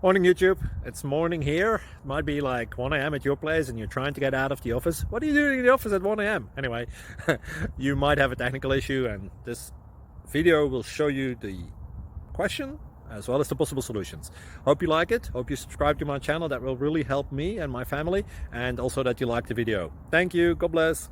Morning YouTube, it's morning here. It might be like 1 a.m. at your place and you're trying to get out of the office. What are you doing in the office at 1 a.m.? Anyway, you might have a technical issue and this video will show you the question as well as the possible solutions. Hope you like it, hope you subscribe to my channel. That will really help me and my family, and also that you like the video. Thank you, God bless.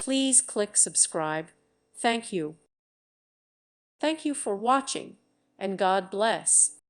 Please click subscribe. Thank you. Thank you for watching, and God bless.